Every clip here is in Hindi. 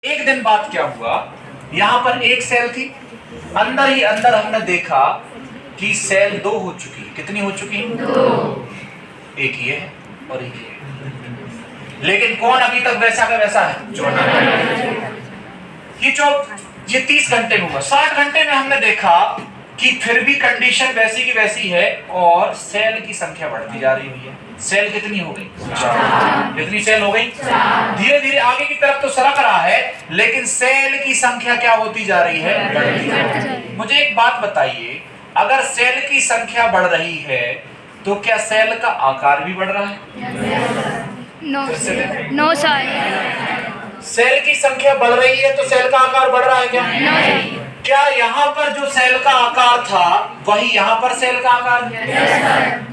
एक दिन बाद क्या हुआ, यहां पर एक सेल थी, अंदर ही अंदर हमने देखा कि सेल दो हो चुकी। कितनी हो चुकी? दो। एक ये है और एक ये है। लेकिन कौन अभी तक वैसा का वैसा है? ये 30 घंटे में हुआ। 60 घंटे में हमने देखा कि फिर भी कंडीशन वैसी की वैसी है और सेल की संख्या बढ़ती जा रही है। सेल कितनी हो गई? 4। कितनी सेल हो गई? 4। धीरे धीरे आगे की तरफ तो सरक रहा है, लेकिन सेल की संख्या क्या होती जा रही है? बढ़ती जा रही है। मुझे एक बात बताइए, अगर सेल की संख्या बढ़ रही है तो क्या सेल का आकार भी बढ़ रहा है? No sir. सेल की संख्या बढ़ रही है तो सेल का आकार बढ़ रहा है क्या? क्या यहाँ पर जो सेल का आकार था वही यहाँ पर सेल का आकार है?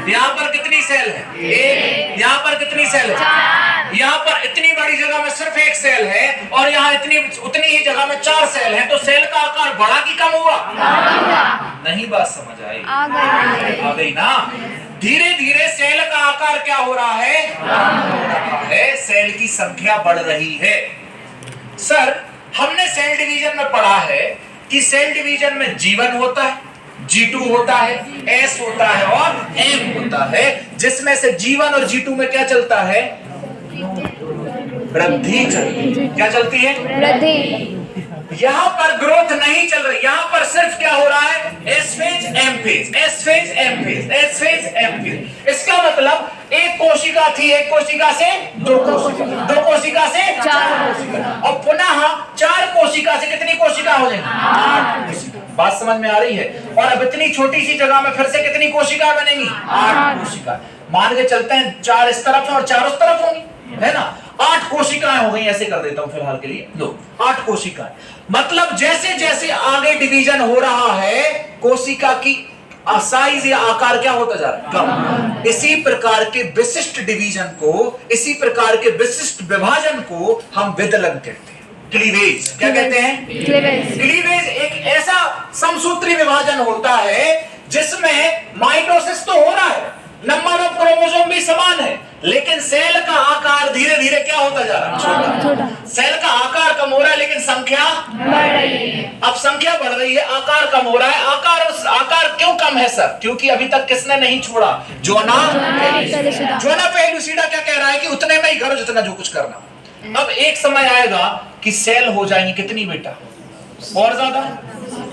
यहाँ पर कितनी सेल है? एक। यहाँ पर कितनी सेल है? यहाँ पर इतनी बड़ी जगह में सिर्फ एक सेल है और यहाँ उतनी ही जगह में 4 सेल है, तो सेल का आकार बढ़ा कि कम हुआ? नहीं बात समझ आई? आ गई ना? धीरे धीरे सेल का आकार क्या हो रहा है? हो रहा है। सेल की संख्या बढ़ रही है। सर, हमने सेल डिवीजन में पढ़ा है कि सेल डिवीजन में G1 होता है, G2 होता है, S होता है और M होता है, जिसमें से G1 और G2 में क्या चलता है? वृद्धि चलती है। क्या चलती है? वृद्धि। यहाँ पर ग्रोथ नहीं चल रही, यहाँ पर सिर्फ क्या हो रहा है? S phase M phase, S phase M phase, S phase M phase. इसका मतलब एक कोशिका थी, एक कोशिका से 2 कोशिका, 2 कोशिका से 4 कोशिका, और पुनः 4 कोशिका से कितनी कोशिका हो जाएंगी? 8 कोशिका। बात समझ में आ रही है? और अब इतनी छोटी सी जगह में फिर से कितनी कोशिका बनेंगी? 8 कोशिका। मान के चलते हैं 4 इस तरफ है और 4 उस तरफ होंगी, है ना? 8 कोशिकाएं हो गई। ऐसे कर देता हूं फिलहाल के लिए, लो 8 कोशिकाएं। मतलब जैसे जैसे आगे डिवीजन हो रहा है, कोशिका की साइज या आकार क्या होता जा रहा है? कम। इसी प्रकार के विशिष्ट डिवीजन को, इसी प्रकार के विशिष्ट विभाजन को हम विदलन कहते हैं। क्लीवेज। क्या कहते हैं? क्लीवेज एक ऐसा समसूत्री विभाजन होता है जिसमें माइटोसिस तो हो रहा है, नंबर ऑफ क्रोमोसोम भी समान है, लेकिन सेल का आकार धीरे धीरे क्या होता जा रहा है? छोटा। सेल का आकार कम हो रहा है लेकिन संख्या बढ़ रही है। अब संख्या बढ़ रही है, आकार कम हो रहा है। आकार क्यों कम है सर? क्योंकि अभी तक किसने नहीं छोड़ा? जोना पेलुसिडा क्या कह रहा है कि उतने में ही करो जितना जो कुछ करना। अब एक समय आएगा कि सेल हो जाएंगी कितनी बेटा? और ज्यादा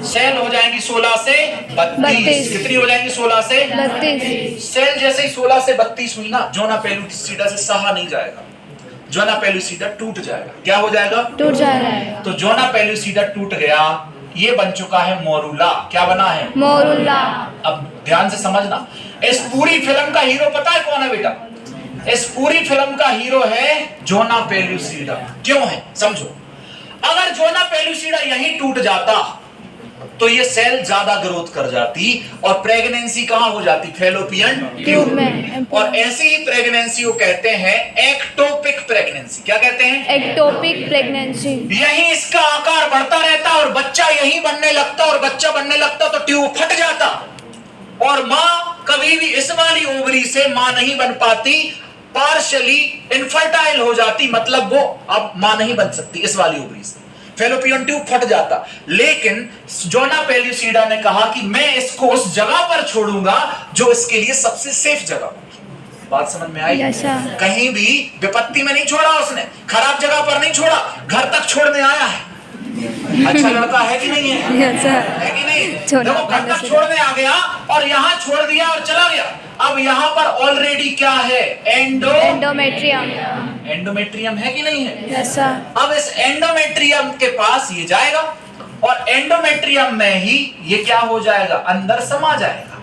सेल हो जाएंगी 16 से 32। कितनी हो जाएंगी? 16 से 32। सेल जैसे ही 16 से 32 हुई ना, जोना पेलुसिडा से सहा नहीं जाएगा, जोना पेलुसिडा टूट जाएगा। क्या हो जाएगा? टूट जाएगा। तो जोना पेलुसिडा टूट गया, ये बन चुका है मोरूला। क्या बना है? मोरूला। अब ध्यान से समझना, इस पूरी फिल्म का हीरो पता है कौन है बेटा? इस पूरी फिल्म का हीरो है जोना पेलुसिडा। क्यों है? समझो। अगर जोना पेलुसिडा यहीं टूट जाता तो ये सेल ज्यादा ग्रोथ कर जाती और प्रेगनेंसी कहां हो जाती? फैलोपियन ट्यूब में। और ऐसी ही प्रेगनेंसी को कहते हैं एक्टोपिक प्रेगनेंसी। क्या कहते हैं? Ectopic pregnancy. यहीं इसका आकार बढ़ता रहता और बच्चा यहीं बनने लगता, और बच्चा बनने लगता तो ट्यूब फट जाता और मां कभी भी इस वाली ओवरी से मां नहीं बन पाती, पार्शियली इनफर्टाइल हो जाती, मतलब वो अब मां नहीं बन सकती इस वाली ओवरी से, फैलोपियन ट्यूब फट जाता। लेकिन जोना पेलुसिडा ने कहा कि मैं इसको उस जगह पर छोड़ूंगा जो इसके लिए सबसे सेफ जगह हो। बात समझ में आई? कहीं भी विपत्ति में नहीं छोड़ा उसने, खराब जगह पर नहीं छोड़ा, घर तक छोड़ने आया है। अच्छा लड़का है कि नहीं है? है कि नहीं? देखो, घर तक छोड़ने आ गया और यहाँ छोड़ दिया और चला गया। अब यहाँ पर ऑलरेडी क्या है? एंडोमेट्रियम है कि नहीं है? yes, अब इस एंडोमेट्रियम के पास ये जाएगा और एंडोमेट्रियम में ही ये क्या हो जाएगा? अंदर समा जाएगा।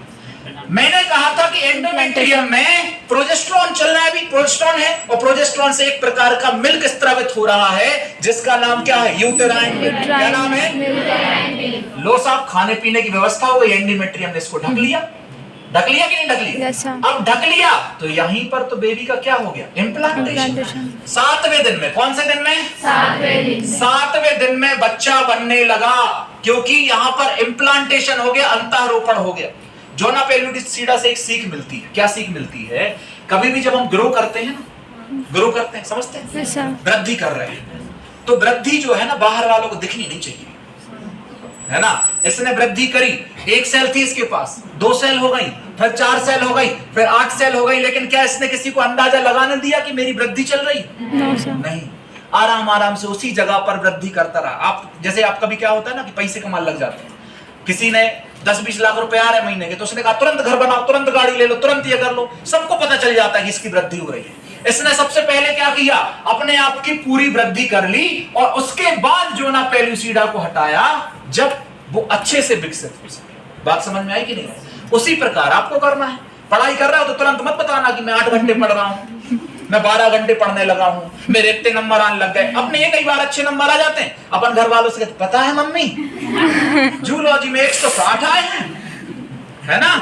मैंने कहा था कि एंडोमेट्रियम में प्रोजेस्टेरॉन चल रहा है, अभी प्रोजेस्टेरॉन है, और प्रोजेस्टेरॉन से एक प्रकार का मिल्क स्रावित हो रहा है जिसका नाम क्या है? Uterine milk. क्या नाम है? लो साहब, खाने पीने की व्यवस्था हो गई, एंडोमेट्रियम ने इसको ढक लिया। ढक लिया कि नहीं ढक लिया? yes, अब ढक लिया तो यहीं पर तो बेबी का क्या हो गया? इम्प्लांटेशन। 7वें दिन में, कौन से दिन में? 7वें दिन में बच्चा बनने लगा, क्योंकि यहाँ पर इम्प्लांटेशन हो गया, अंतःरोपण हो गया। जोना पेलुसिडा से एक सीख मिलती है। क्या सीख मिलती है? कभी भी जब हम ग्रो करते हैं ना, ग्रो करते हैं, समझते हैं, यस सर। वृद्धि कर रहे हैं। तो वृद्धि जो है ना बाहर वालों को दिखनी नहीं चाहिए, है ना। इसने वृद्धि करी, 1 सेल थी इसके पास, 2 सेल हो गई, फिर 4 सेल हो गई, फिर 8 सेल हो गई, लेकिन क्या इसने किसी को अंदाजा लगाने दिया कि मेरी वृद्धि चल रही? No sir. नहीं, आराम आराम से उसी जगह पर वृद्धि करता रहा। आप जैसे आप कभी क्या होता है ना कि पैसे कमाने लग जाते हैं, किसी ने 10-20 लाख रुपए आ रहे महीने के, तो उसने कहा तुरंत घर बनाओ, तुरंत गाड़ी ले लो, तुरंत ये कर लो, सबको पता चल जाता है कि इसकी वृद्धि हो रही है। इसने सबसे पहले क्या किया, अपने आप की पूरी वृद्धि कर ली, और उसके बाद जो ना पेलुसिडा को हटाया, जब वो अच्छे से विकसित हो सके। बात समझ में आई कि नहीं? उसी प्रकार आपको करना है। पढ़ाई कर रहा हो तो तुरंत मत बताना कि मैं 8 घंटे पढ़ रहा हूं, मैं 12 घंटे पढ़ने लगा हूं, मेरे इतने नंबर आने लग गए। अपने ये कई बार अच्छे नंबर आ जाते हैं, अपन घर वालों से कहते पता है मम्मी जूलॉजी में 160 आए हैं, है ना,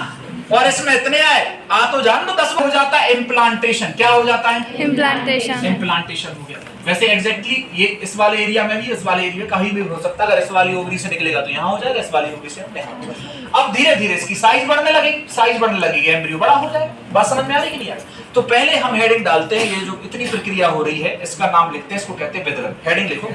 और इसमें इतने आए, आ तो जान दो 10 हो जाता है इम्प्लांटेशन। क्या हो जाता है? इम्प्लांटेशन। इम्प्लांटेशन हो गया। वैसे एग्जैक्टली ये इस वाले एरिया में भी, इस वाले एरिया में कहीं भी हो सकता है। अगर इस वाली ओवरी से निकलेगा तो यहाँ हो जाएगा, इस वाली ओवरी से यहाँ। अब धीरे धीरे इसकी साइज बढ़ने लगेगी, एम्ब्रियो बड़ा हो जाएगा। बात समझ में आ रही कि नहीं आ रही? तो पहले हम हेडिंग डालते हैं, ये जो इतनी प्रक्रिया हो रही है इसका नाम लिखते हैं, इसको कहते हैं वितरण। हेडिंग लिखो।